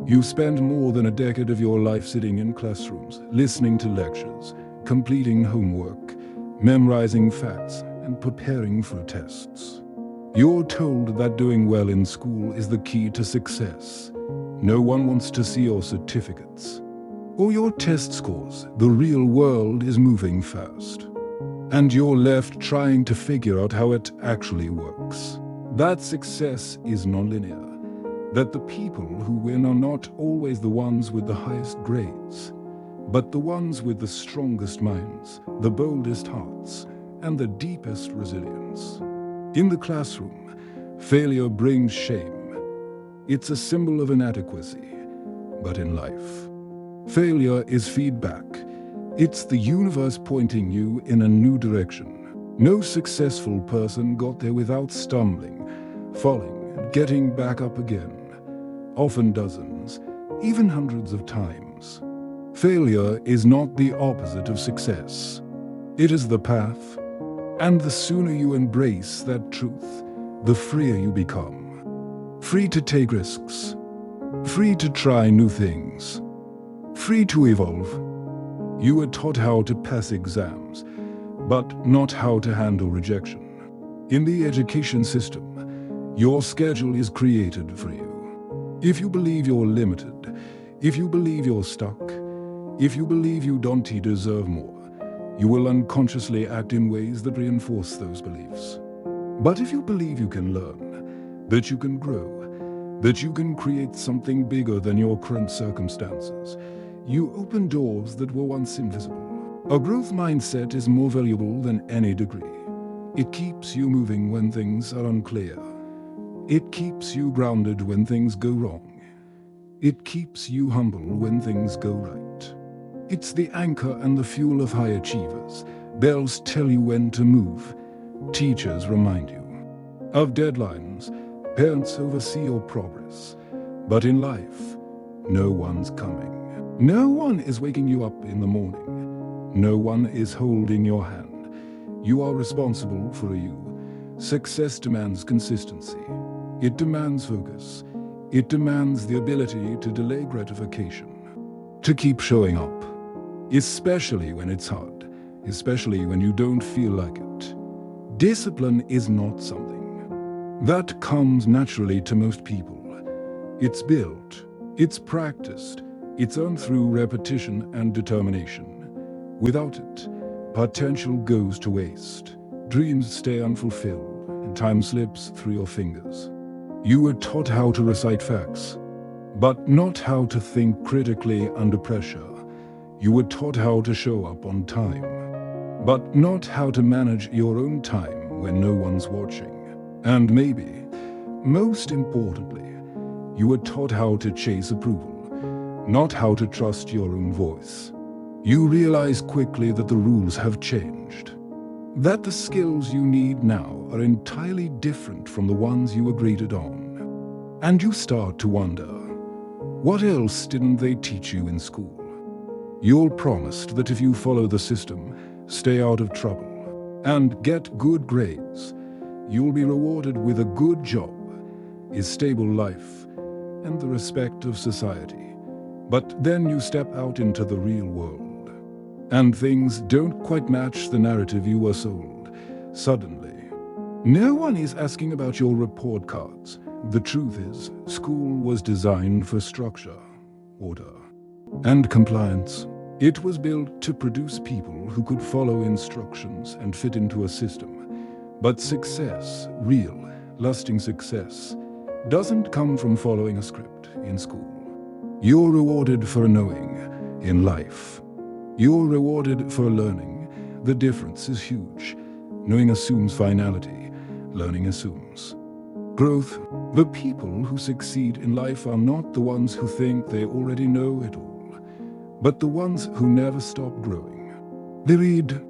You spend more than a decade of your life sitting in classrooms, listening to lectures, completing homework, memorizing facts, and preparing for tests. You're told that doing well in school is the key to success. No one wants to see your certificates or your test scores. The real world is moving fast, and you're left trying to figure out how it actually works. That success is nonlinear, that the people who win are not always the ones with the highest grades, but the ones with the strongest minds, the boldest hearts, and the deepest resilience. In the classroom, failure brings shame. It's a symbol of inadequacy. But in life, failure is feedback. It's the universe pointing you in a new direction. No successful person got there without stumbling, falling, and getting back up again. Often dozens, even hundreds of times. Failure is not the opposite of success. It is the path. And the sooner you embrace that truth, the freer you become. Free to take risks. Free to try new things. Free to evolve. You were taught how to pass exams, but not how to handle rejection. In the education system, your schedule is created for you. If you believe you're limited, if you believe you're stuck, if you believe you don't deserve more, you will unconsciously act in ways that reinforce those beliefs. But if you believe you can learn, that you can grow, that you can create something bigger than your current circumstances, you open doors that were once invisible. A growth mindset is more valuable than any degree. It keeps you moving when things are unclear. It keeps you grounded when things go wrong. It keeps you humble when things go right. It's the anchor and the fuel of high achievers. Bells tell you when to move. Teachers remind you of deadlines. Parents oversee your progress. But in life, no one's coming. No one is waking you up in the morning. No one is holding your hand. You are responsible for you. Success demands consistency. It demands focus. It demands the ability to delay gratification. To keep showing up. Especially when it's hard. Especially when you don't feel like it. Discipline is not something that comes naturally to most people. It's built. It's practiced. It's earned through repetition and determination. Without it, potential goes to waste. Dreams stay unfulfilled, and time slips through your fingers. You were taught how to recite facts, but not how to think critically under pressure. You were taught how to show up on time, but not how to manage your own time when no one's watching. And maybe, most importantly, you were taught how to chase approval, not how to trust your own voice. You realize quickly that the rules have changed, that the skills you need now are entirely different from the ones you were graded on. And you start to wonder, what else didn't they teach you in school? You're promised that if you follow the system, stay out of trouble, and get good grades, you'll be rewarded with a good job, a stable life, and the respect of society. But then you step out into the real world, and things don't quite match the narrative you were sold. Suddenly, no one is asking about your report cards. The truth is, school was designed for structure, order, and compliance. It was built to produce people who could follow instructions and fit into a system. But success, real, lasting success, doesn't come from following a script in school. You're rewarded for knowing in life. You're rewarded for learning. The difference is huge. Knowing assumes finality. Learning assumes growth. The people who succeed in life are not the ones who think they already know it all, but the ones who never stop growing. They read,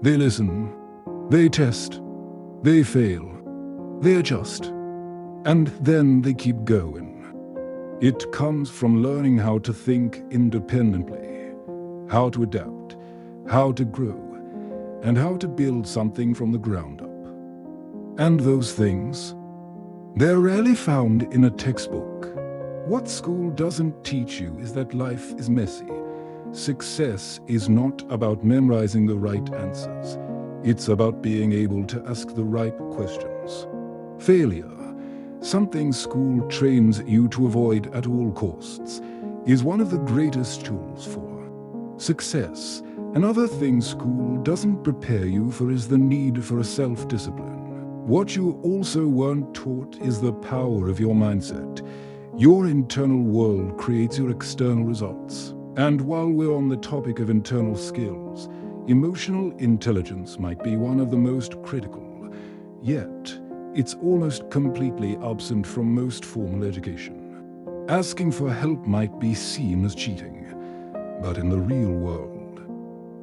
they listen, they test, they fail, they adjust, and then they keep going. It comes from learning how to think independently, how to adapt, how to grow, and how to build something from the ground up. And those things, they're rarely found in a textbook. What school doesn't teach you is that life is messy. Success is not about memorizing the right answers. It's about being able to ask the right questions. Failure, something school trains you to avoid at all costs, is one of the greatest tools for success. Another thing school doesn't prepare you for is the need for a self-discipline. What you also weren't taught is the power of your mindset. Your internal world creates your external results. And while we're on the topic of internal skills, emotional intelligence might be one of the most critical, yet it's almost completely absent from most formal education. Asking for help might be seen as cheating, but in the real world,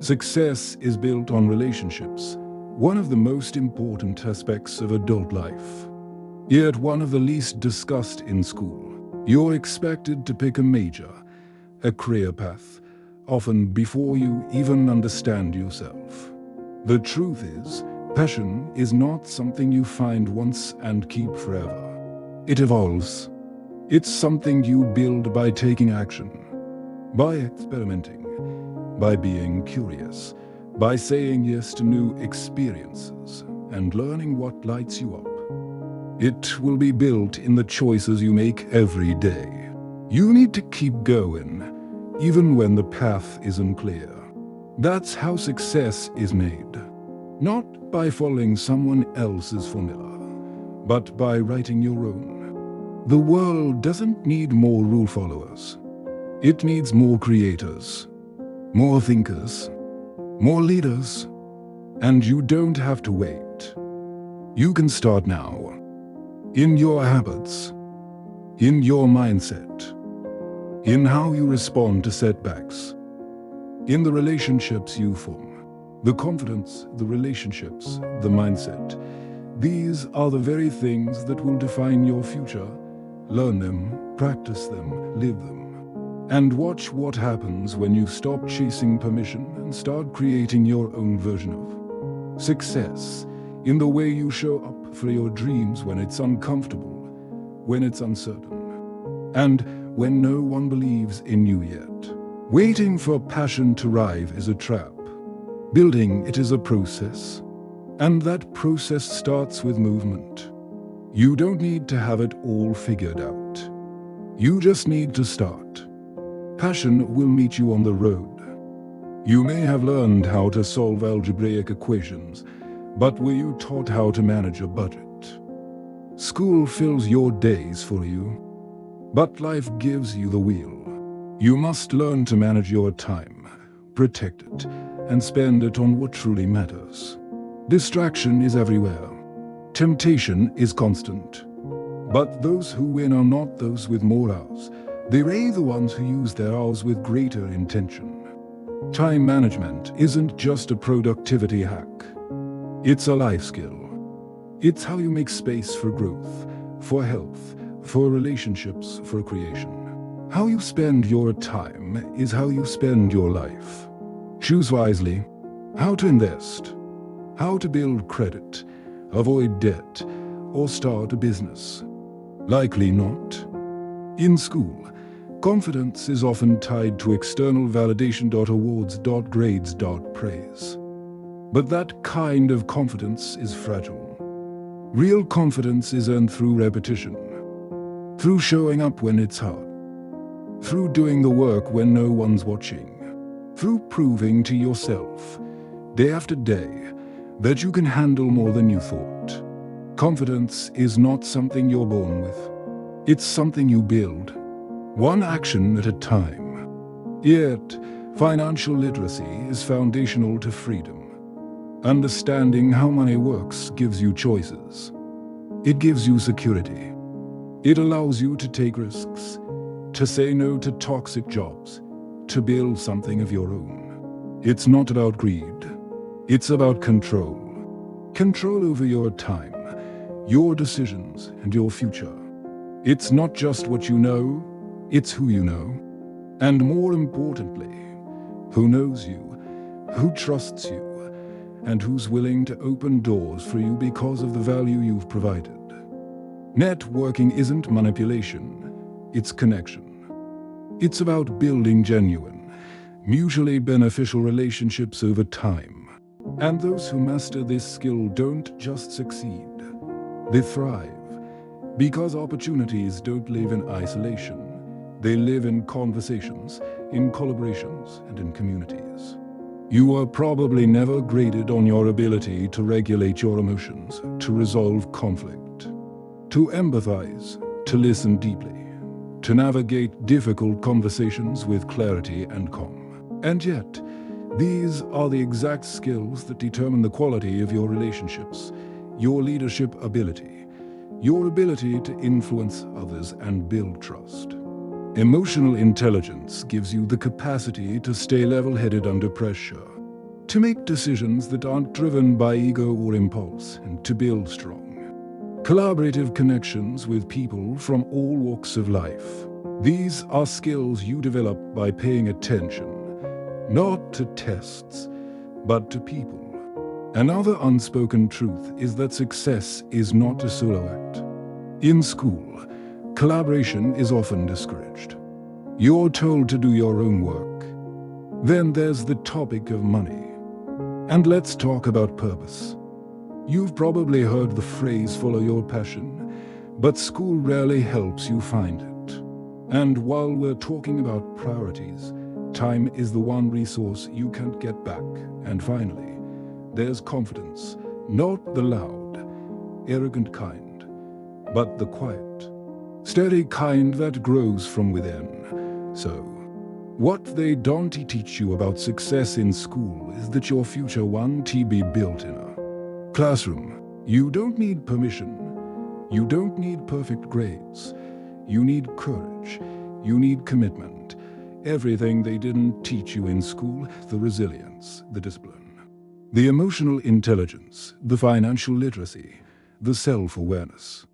success is built on relationships, one of the most important aspects of adult life, yet one of the least discussed in school. You're expected to pick a major, a career path, often before you even understand yourself. The truth is, passion is not something you find once and keep forever. It evolves. It's something you build by taking action, by experimenting, by being curious, by saying yes to new experiences, and learning what lights you up. It will be built in the choices you make every day. You need to keep going, even when the path isn't clear. That's how success is made. Not by following someone else's formula, but by writing your own. The world doesn't need more rule followers. It needs more creators, more thinkers, more leaders. And you don't have to wait. You can start now. In your habits, in your mindset, in how you respond to setbacks, in the relationships you form, the confidence, the relationships, the mindset. These are the very things that will define your future. Learn them, practice them, live them. And watch what happens when you stop chasing permission and start creating your own version of success, in the way you show up for your dreams when it's uncomfortable, when it's uncertain, and when no one believes in you yet. Waiting for passion to arrive is a trap. Building it is a process, and that process starts with movement. You don't need to have it all figured out. You just need to start. Passion will meet you on the road. You may have learned how to solve algebraic equations, but were you taught how to manage a budget? School fills your days for you, but life gives you the wheel. You must learn to manage your time, protect it, and spend it on what truly matters. Distraction is everywhere. Temptation is constant. But those who win are not those with more hours. They're the ones who use their hours with greater intention. Time management isn't just a productivity hack. It's a life skill. It's how you make space for growth, for health, for relationships, for creation. How you spend your time is how you spend your life. Choose wisely. How to invest. How to build credit, avoid debt, or start a business. Likely not. In school, confidence is often tied to external validation. Awards, grades, praise. But that kind of confidence is fragile. Real confidence is earned through repetition, through showing up when it's hard, through doing the work when no one's watching, through proving to yourself, day after day, that you can handle more than you thought. Confidence is not something you're born with. It's something you build, one action at a time. Yet, financial literacy is foundational to freedom. Understanding how money works gives you choices. It gives you security. It allows you to take risks, to say no to toxic jobs, to build something of your own. It's not about greed. It's about control. Control over your time, your decisions, and your future. It's not just what you know, it's who you know. And more importantly, who knows you, who trusts you, and who's willing to open doors for you because of the value you've provided. Networking isn't manipulation. it's connection. It's about building genuine, mutually beneficial relationships over time. And those who master this skill don't just succeed, they thrive. Because opportunities don't live in isolation. They live in conversations, in collaborations, and in communities. You are probably never graded on your ability to regulate your emotions, to resolve conflict, to empathize, to listen deeply, to navigate difficult conversations with clarity and calm. And yet, these are the exact skills that determine the quality of your relationships, your leadership ability, your ability to influence others and build trust. Emotional intelligence gives you the capacity to stay level-headed under pressure, to make decisions that aren't driven by ego or impulse, and to build strong, collaborative connections with people from all walks of life. These are skills you develop by paying attention, not to tests, but to people. Another unspoken truth is that success is not a solo act. In school, collaboration is often discouraged. You're told to do your own work. Then there's the topic of money. And let's talk about purpose. You've probably heard the phrase follow your passion, but school rarely helps you find it. And while we're talking about priorities, time is the one resource you can't get back. And finally, there's confidence, not the loud, arrogant kind, but the quiet, steady kind that grows from within. So, what they don't teach you about success in school is that your future won't be built in a classroom. You don't need permission. You don't need perfect grades. You need courage. You need commitment. Everything they didn't teach you in school, the resilience, the discipline, the emotional intelligence, the financial literacy, the self-awareness.